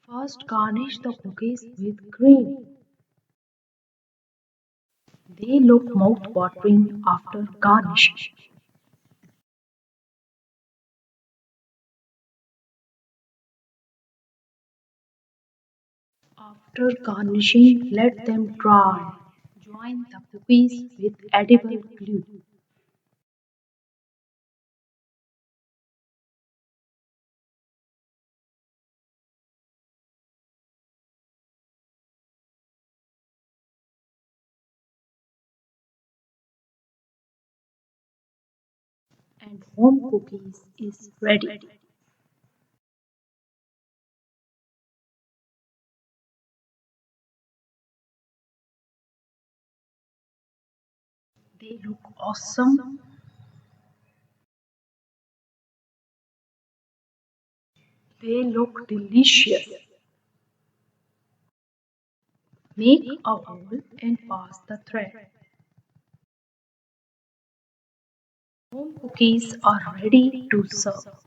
First, garnish the cookies with cream. They look mouth-watering after garnishing. After garnishing, let them dry. Join the cookies with edible glue and home cookies is ready. They look awesome. They look delicious. Make a hole and pass the thread. Home cookies are ready to serve.